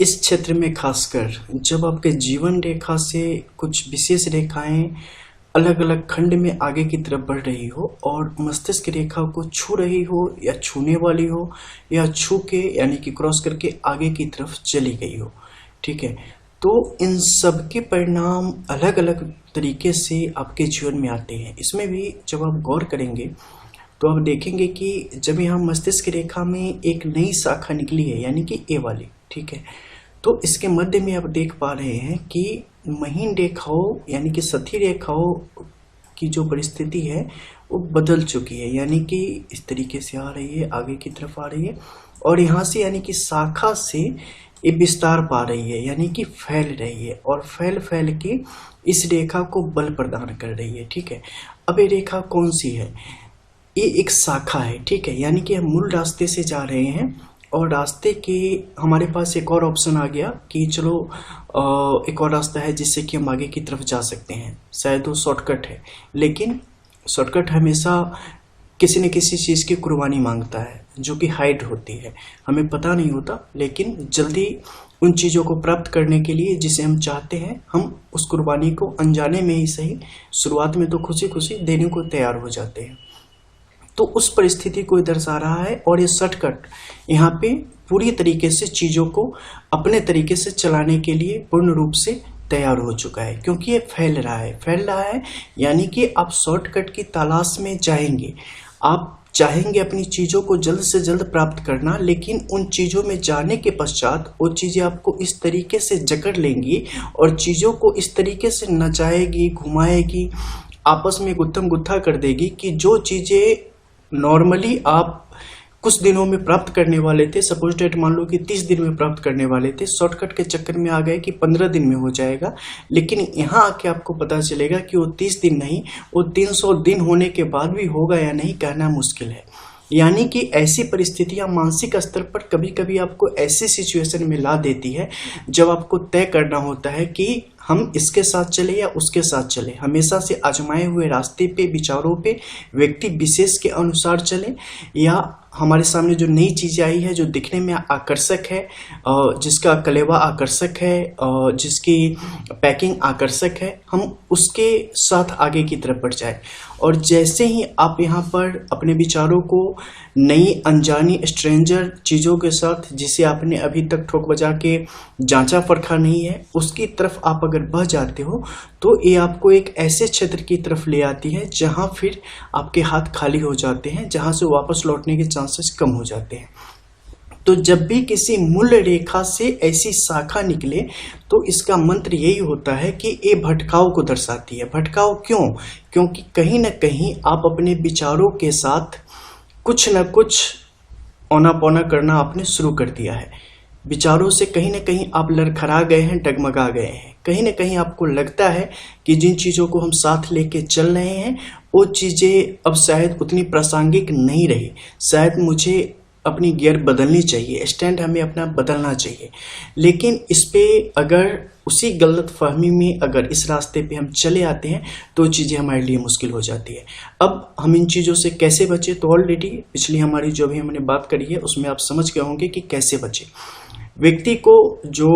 इस क्षेत्र में खासकर जब आपके जीवन रेखा से कुछ विशेष रेखाएं अलग अलग खंड में आगे की तरफ बढ़ रही हो और मस्तिष्क रेखा को छू रही हो या छूने वाली हो या छू के यानी कि क्रॉस करके आगे की तरफ चली गई हो, ठीक है। तो इन सब के परिणाम अलग अलग तरीके से आपके जीवन में आते हैं। इसमें भी जब आप गौर करेंगे तो आप देखेंगे कि जब यहाँ मस्तिष्क रेखा में एक नई शाखा निकली है यानी कि ए वाली, ठीक है, तो इसके मध्य में आप देख पा रहे हैं कि महीन रेखाओं यानी कि सथी रेखाओं की जो परिस्थिति है वो बदल चुकी है, यानी कि इस तरीके से आ रही है, आगे की तरफ आ रही है और यहाँ से यानी कि शाखा से ये विस्तार पा रही है, यानी कि फैल रही है और फैल के इस रेखा को बल प्रदान कर रही है, ठीक है। अब ये रेखा कौन सी है? ये एक शाखा है, ठीक है, यानी कि हम मूल रास्ते से जा रहे हैं और रास्ते के हमारे पास एक और ऑप्शन आ गया कि चलो एक और रास्ता है जिससे कि हम आगे की तरफ जा सकते हैं, शायद वो शॉर्टकट है, लेकिन शॉर्टकट हमेशा किसी न किसी चीज़ की कुर्बानी मांगता है जो कि हाइड होती है, हमें पता नहीं होता, लेकिन जल्दी उन चीज़ों को प्राप्त करने के लिए जिसे हम चाहते हैं हम उस कुर्बानी को अनजाने में ही सही, शुरुआत में तो खुशी खुशी देने को तैयार हो जाते हैं। तो उस परिस्थिति को दर्शा रहा है और ये शॉर्टकट यहाँ पे पूरी तरीके से चीज़ों को अपने तरीके से चलाने के लिए पूर्ण रूप से तैयार हो चुका है, क्योंकि ये फैल रहा है यानी कि आप शॉर्टकट की तलाश में जाएंगे, आप चाहेंगे अपनी चीज़ों को जल्द से जल्द प्राप्त करना, लेकिन उन चीज़ों में जाने के पश्चात वो चीज़ें आपको इस तरीके से जकड़ लेंगी और चीज़ों को इस तरीके से नचाएगी, घुमाएगी, आपस में गुत्थम गुत्था कर देगी कि जो चीज़ें नॉर्मली आप कुछ दिनों में प्राप्त करने वाले थे, सपोज डेट मान लो कि 30 दिन में प्राप्त करने वाले थे, शॉर्टकट के चक्कर में आ गए कि 15 दिन में हो जाएगा, लेकिन यहाँ आके आपको पता चलेगा कि वो 30 दिन नहीं, वो 300 दिन होने के बाद भी होगा या नहीं कहना मुश्किल है। यानी कि ऐसी परिस्थितियां मानसिक स्तर पर कभी कभी आपको ऐसी सिचुएशन में ला देती है जब आपको तय करना होता है कि हम इसके साथ चले या उसके साथ चले, हमेशा से आजमाए हुए रास्ते पे, विचारों पे, व्यक्ति विशेष के अनुसार चले, या हमारे सामने जो नई चीज़ आई है जो दिखने में आकर्षक है, जिसका कलेवा आकर्षक है, जिसकी पैकिंग आकर्षक है, हम उसके साथ आगे की तरफ बढ़ जाए। और जैसे ही आप यहाँ पर अपने विचारों को नई अनजानी स्ट्रेंजर चीज़ों के साथ, जिसे आपने अभी तक ठोक बजा के जांचा परखा नहीं है, उसकी तरफ आप अगर बह जाते हो तो ये आपको एक ऐसे क्षेत्र की तरफ ले आती है जहाँ फिर आपके हाथ खाली हो जाते हैं, जहाँ से वापस लौटने के चांसेस कम हो जाते हैं। तो जब भी किसी मूल रेखा से ऐसी शाखा निकले तो इसका मंत्र यही होता है कि ये भटकाव को दर्शाती है। भटकाव क्यों? क्योंकि कहीं ना कहीं आप अपने विचारों के साथ कुछ न कुछ औना पौना करना आपने शुरू कर दिया है। विचारों से कहीं ना कहीं आप लड़खड़ा गए हैं, डगमगा गए हैं, कहीं ना कहीं आपको लगता है कि जिन चीज़ों को हम साथ लेके चल रहे हैं वो चीज़ें अब शायद उतनी प्रासंगिक नहीं रही, शायद मुझे अपनी गियर बदलनी चाहिए, स्टैंड हमें अपना बदलना चाहिए। लेकिन इस पे अगर उसी गलत फहमी में अगर इस रास्ते पे हम चले आते हैं तो चीज़ें हमारे लिए मुश्किल हो जाती है। अब हम इन चीज़ों से कैसे बचें, तो ऑलरेडी पिछली हमारी जो भी हमने बात करी है उसमें आप समझ गए होंगे कि कैसे बचें। व्यक्ति को जो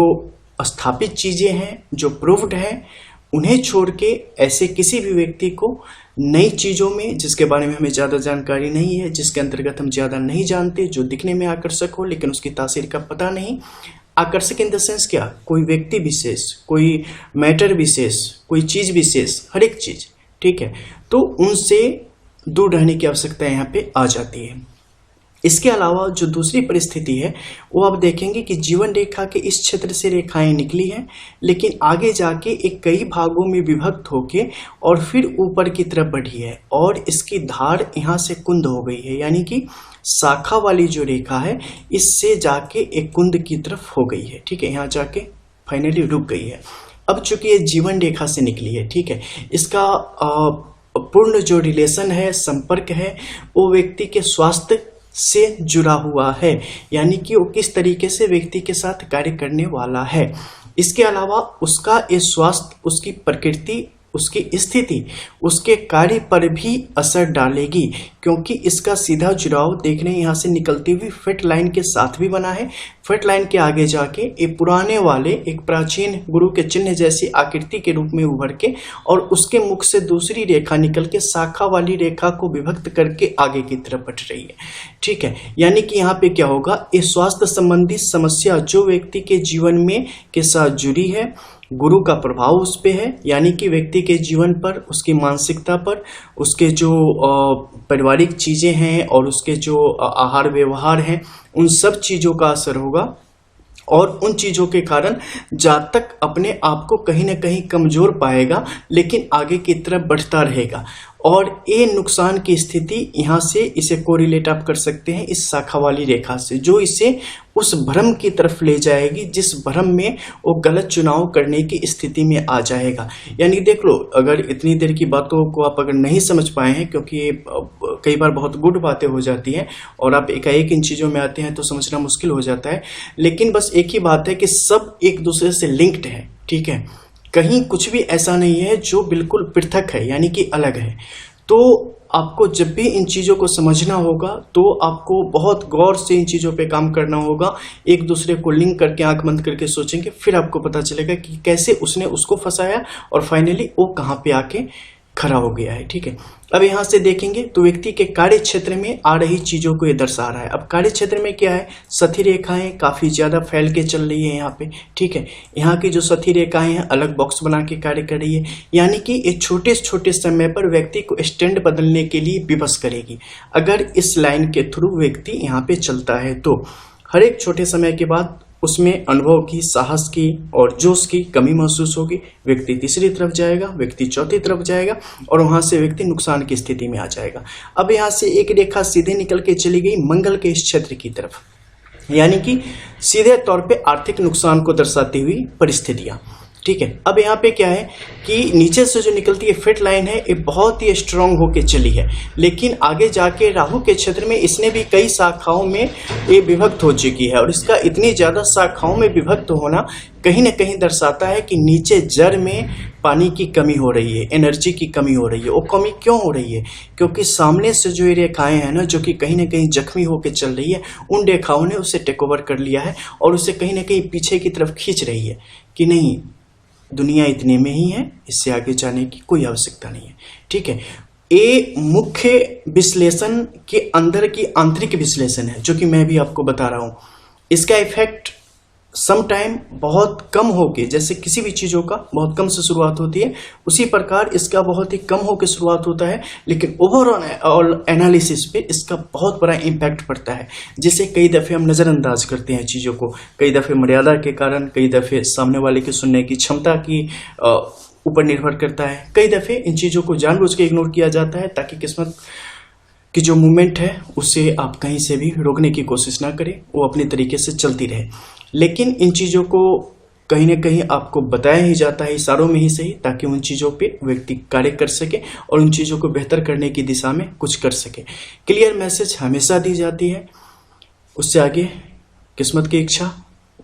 स्थापित चीज़ें हैं, जो प्रूव्ड हैं, उन्हें छोड़ के ऐसे किसी भी व्यक्ति को नई चीज़ों में जिसके बारे में हमें ज़्यादा जानकारी नहीं है, जिसके अंतर्गत हम ज़्यादा नहीं जानते, जो दिखने में आकर्षक हो लेकिन उसकी तासीर का पता नहीं, आकर्षक इन द सेंस क्या, कोई व्यक्ति विशेष, कोई मैटर विशेष, कोई चीज़ विशेष, हर एक चीज़, ठीक है, तो उनसे दूर रहने की आवश्यकता यहाँ पे आ जाती है। इसके अलावा जो दूसरी परिस्थिति है वो आप देखेंगे कि जीवन रेखा के इस क्षेत्र से रेखाएं निकली हैं, लेकिन आगे जाके एक कई भागों में विभक्त होके और फिर ऊपर की तरफ बढ़ी है और इसकी धार यहाँ से कुंद हो गई है, यानी कि शाखा वाली जो रेखा है इससे जाके एक कुंद की तरफ हो गई है, ठीक है, यहाँ जाके फाइनली रुक गई है। अब चूंकि ये जीवन रेखा से निकली है, ठीक है, इसका पूर्ण जो रिलेशन है, संपर्क है, वो व्यक्ति के स्वास्थ्य से जुड़ा हुआ है, यानी कि वो किस तरीके से व्यक्ति के साथ कार्य करने वाला है। इसके अलावा उसका ये स्वास्थ्य, उसकी प्रकृति, उसकी स्थिति उसके कार्य पर भी असर डालेगी, क्योंकि इसका सीधा जुड़ाव देखने यहाँ से निकलती हुई फिट लाइन के साथ भी बना है, फेट लाइन के आगे जाके एक पुराने वाले एक प्राचीन गुरु के चिन्ह जैसी आकृति के रूप में उभर के और उसके मुख से दूसरी रेखा निकल के शाखा वाली रेखा को विभक्त करके आगे की तरफ बढ़ रही है। ठीक है, यानी कि यहाँ पे क्या होगा, ये स्वास्थ्य संबंधी समस्या जो व्यक्ति के जीवन में के साथ जुड़ी है, गुरु का प्रभाव उस पे है, यानी कि व्यक्ति के जीवन पर, उसकी मानसिकता पर, उसके जो पारिवारिक चीजें हैं और उसके जो आहार व्यवहार हैं, उन सब चीजों का असर होगा और उन चीजों के कारण जातक अपने आप को कहीं ना कहीं कमजोर पाएगा, लेकिन आगे की तरफ बढ़ता रहेगा। और ये नुकसान की स्थिति यहाँ से इसे कोरिलेट आप कर सकते हैं इस शाखा वाली रेखा से, जो इसे उस भ्रम की तरफ ले जाएगी जिस भ्रम में वो गलत चुनाव करने की स्थिति में आ जाएगा। यानी देख लो, अगर इतनी देर की बातों को आप अगर नहीं समझ पाए हैं, क्योंकि कई बार बहुत गुड बातें हो जाती हैं और आप एकाएक इन चीज़ों में आते हैं तो समझना मुश्किल हो जाता है, लेकिन बस एक ही बात है कि सब एक दूसरे से लिंक्ड है। ठीक है, कहीं कुछ भी ऐसा नहीं है जो बिल्कुल पृथक है, यानी कि अलग है। तो आपको जब भी इन चीज़ों को समझना होगा तो आपको बहुत गौर से इन चीज़ों पे काम करना होगा। एक दूसरे को लिंक करके आंख बंद करके सोचेंगे, फिर आपको पता चलेगा कि कैसे उसने उसको फंसाया और फाइनली वो कहाँ पे आके खड़ा हो गया है। ठीक है, अब यहाँ से देखेंगे तो व्यक्ति के कार्य क्षेत्र में आ रही चीजों को ये दर्शा रहा है। अब कार्य क्षेत्र में क्या है, सथी रेखाएं काफी ज्यादा फैल के चल रही है यहाँ पे। ठीक है, यहाँ की जो सथी रेखाएं हैं अलग बॉक्स बना के कार्य कर रही है, यानी कि ये छोटे छोटे समय पर व्यक्ति को स्टैंड बदलने के लिए विवश करेगी। अगर इस लाइन के थ्रू व्यक्ति यहाँ पे चलता है तो हर एक छोटे समय के बाद उसमें अनुभव की, साहस की और जोश की कमी महसूस होगी। व्यक्ति तीसरी तरफ जाएगा, व्यक्ति चौथी तरफ जाएगा और वहां से व्यक्ति नुकसान की स्थिति में आ जाएगा। अब यहां से एक रेखा सीधे निकल के चली गई मंगल के इस क्षेत्र की तरफ, यानी कि सीधे तौर पे आर्थिक नुकसान को दर्शाती हुई परिस्थितियां। ठीक है, अब यहाँ पे क्या है कि नीचे से जो निकलती है फिट लाइन है, ये बहुत ही स्ट्रांग होके चली है, लेकिन आगे जाके राहु के क्षेत्र में इसने भी कई शाखाओं में ये विभक्त हो चुकी है। और इसका इतनी ज्यादा शाखाओं में विभक्त होना कहीं ना कहीं दर्शाता है कि नीचे जड़ में पानी की कमी हो रही है, एनर्जी की कमी हो रही है। वो कमी क्यों हो रही है, क्योंकि सामने से जो ये रेखाएं हैं ना, जो कि कहीं ना कहीं जख्मी होकर चल रही है, उन रेखाओं ने उसे टेक ओवर कर लिया है और उसे कहीं ना कहीं पीछे की तरफ खींच रही है कि नहीं, दुनिया इतने में ही है, इससे आगे जाने की कोई आवश्यकता नहीं है। ठीक है, ये मुख्य विश्लेषण के अंदर की आंतरिक विश्लेषण है जो कि मैं भी आपको बता रहा हूं। इसका इफेक्ट सम टाइम बहुत कम होके, जैसे किसी भी चीजों का बहुत कम से शुरुआत होती है, उसी प्रकार इसका बहुत ही कम होकर शुरुआत होता है, लेकिन ओवरऑल एनालिसिस पे इसका बहुत बड़ा इम्पैक्ट पड़ता है, जिसे कई दफे हम नजरअंदाज करते हैं चीजों को। कई दफे मर्यादा के कारण, कई दफे सामने वाले की सुनने की क्षमता की ऊपर निर्भर करता है, कई दफे इन चीजों को जानबूझ के इग्नोर किया जाता है ताकि किस्मत की जो मूवमेंट है उसे आप कहीं से भी रोकने की कोशिश ना करें, वो अपने तरीके से चलती रहे। लेकिन इन चीज़ों को कहीं ना कहीं आपको बताया ही जाता है, इशारों में ही सही, ताकि उन चीज़ों पे व्यक्ति कार्य कर सके और उन चीज़ों को बेहतर करने की दिशा में कुछ कर सके। क्लियर मैसेज हमेशा दी जाती है, उससे आगे किस्मत की इच्छा,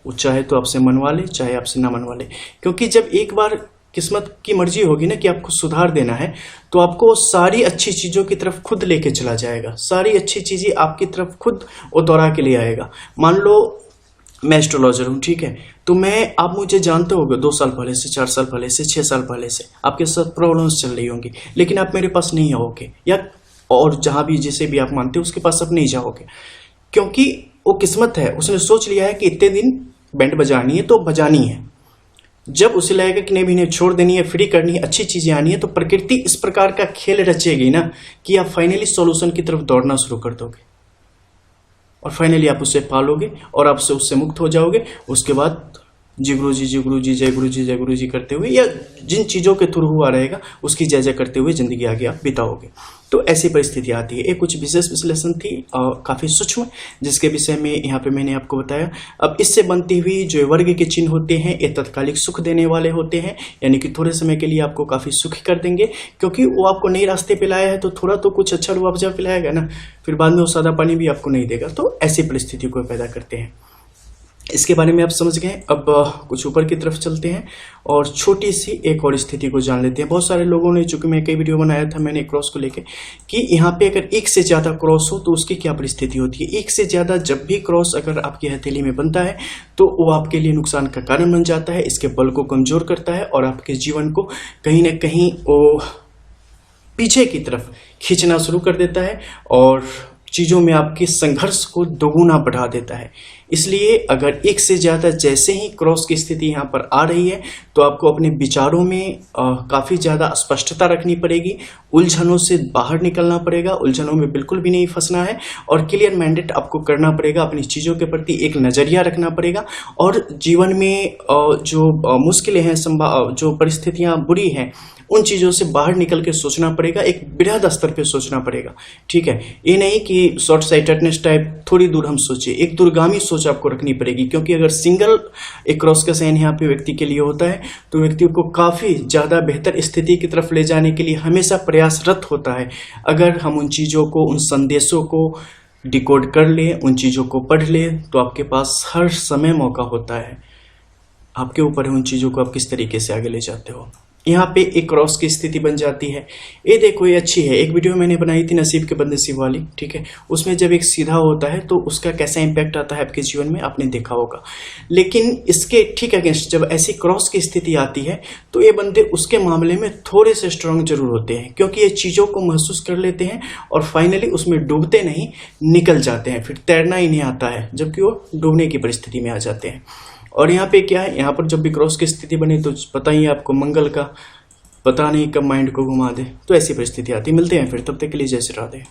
वो चाहे तो आपसे मनवा ले, चाहे आपसे ना मनवा ले। क्योंकि जब एक बार किस्मत की मर्जी होगी ना कि आपको सुधार देना है, तो आपको सारी अच्छी चीज़ों की तरफ खुद लेके चला जाएगा, सारी अच्छी चीज़ें आपकी तरफ खुद वो दौड़ा के ले आएगा। मान लो मैं एस्ट्रोलॉजर हूँ, ठीक है, तो आप मुझे जानते होगे 2 साल पहले से, 4 साल पहले से, 6 साल पहले से आपके साथ प्रॉब्लम्स चल रही होंगी, लेकिन आप मेरे पास नहीं आओगे, या और जहां भी जिसे भी आप मानते हो उसके पास आप नहीं जाओगे, क्योंकि वो किस्मत है। उसने सोच लिया है कि इतने दिन बैंड बजानी है तो बजानी है। जब उसे लगेगा कि नहीं भी, नहीं छोड़ देनी है, फ्री करनी है, अच्छी चीजें आनी है, तो प्रकृति इस प्रकार का खेल रचेगी ना कि आप फाइनली सॉल्यूशन की तरफ दौड़ना शुरू कर दोगे और फाइनली आप उससे पालोगे और आप उससे मुक्त हो जाओगे। उसके बाद जी गुरु जी, जी गुरु जी, जय गुरु जी, जय गुरु जी करते हुए, या जिन चीज़ों के थ्रू हुआ रहेगा उसकी जय जय करते हुए जिंदगी आगे आप बिताओगे। तो ऐसी परिस्थिति आती है। एक कुछ विशेष विश्लेषण थी काफ़ी सूक्ष्म, जिसके विषय में यहाँ पे मैंने आपको बताया। अब इससे बनती हुई जो वर्ग के चिन्ह होते हैं, ये तत्कालिक सुख देने वाले होते हैं, यानी कि थोड़े समय के लिए आपको काफ़ी सुखी कर देंगे, क्योंकि वो आपको नए रास्ते पे लाया है तो थोड़ा तो कुछ अच्छा रुआवजा पिलाएगा ना, फिर बाद में वो सादा पानी भी आपको नहीं देगा। तो ऐसी परिस्थिति को पैदा करते हैं। इसके बारे में आप समझ गए। अब कुछ ऊपर की तरफ चलते हैं और छोटी सी एक और स्थिति को जान लेते हैं। बहुत सारे लोगों ने, चूंकि मैं कई वीडियो बनाया था मैंने क्रॉस को लेके, कि यहाँ पे अगर एक से ज्यादा क्रॉस हो तो उसकी क्या परिस्थिति होती है। एक से ज्यादा जब भी क्रॉस अगर आपकी हथेली में बनता है तो वो आपके लिए नुकसान का कारण बन जाता है, इसके बल को कमजोर करता है और आपके जीवन को कहीं ना कहीं वो पीछे की तरफ खींचना शुरू कर देता है और चीजों में आपके संघर्ष को दोगुना बढ़ा देता है। इसलिए अगर एक से ज्यादा जैसे ही क्रॉस की स्थिति यहाँ पर आ रही है तो आपको अपने विचारों में काफी ज्यादा स्पष्टता रखनी पड़ेगी, उलझनों से बाहर निकलना पड़ेगा, उलझनों में बिल्कुल भी नहीं फंसना है और क्लियर माइंडेड आपको करना पड़ेगा। अपनी चीजों के प्रति एक नजरिया रखना पड़ेगा और जीवन में जो मुश्किलें हैं, जो परिस्थितियां बुरी हैं, उन चीजों से बाहर निकल के सोचना पड़ेगा, एक बृहद स्तर पे सोचना पड़ेगा। ठीक है, ये नहीं कि शॉर्ट साइटेडनेस टाइप थोड़ी दूर हम सोचे, एक दूरगामी सोच आपको रखनी पड़ेगी। क्योंकि अगर सिंगल एक क्रॉस का साइन यहाँ पे व्यक्ति के लिए होता है तो व्यक्ति को काफी ज्यादा बेहतर स्थिति की तरफ ले जाने के लिए हमेशा प्रयासरत होता है। अगर हम उन चीजों को, उन संदेशों को डिकोड कर ले, उन चीजों को पढ़ ले तो आपके पास हर समय मौका होता है। आपके ऊपर है उन चीजों को आप किस तरीके से आगे ले जाते हो। यहाँ पे एक क्रॉस की स्थिति बन जाती है। ये देखो, ये अच्छी है। एक वीडियो मैंने बनाई थी नसीब के बदनसीब वाली, ठीक है, उसमें जब एक सीधा होता है तो उसका कैसा इंपैक्ट आता है आपके जीवन में आपने देखा होगा। लेकिन इसके ठीक अगेंस्ट जब ऐसी क्रॉस की स्थिति आती है तो ये बंदे उसके मामले में थोड़े से स्ट्रांग जरूर होते हैं, क्योंकि ये चीजों को महसूस कर लेते हैं और फाइनली उसमें डूबते नहीं, निकल जाते हैं। फिर तैरना ही नहीं आता है, जबकि वो डूबने की परिस्थिति में आ जाते हैं। और यहाँ पे क्या है, यहाँ पर जब भी क्रॉस की स्थिति बने तो पता ही है आपको, मंगल का पता नहीं कब माइंड को घुमा दे, तो ऐसी परिस्थिति आती। मिलते हैं फिर, तब तक के लिए जय श्री राधे।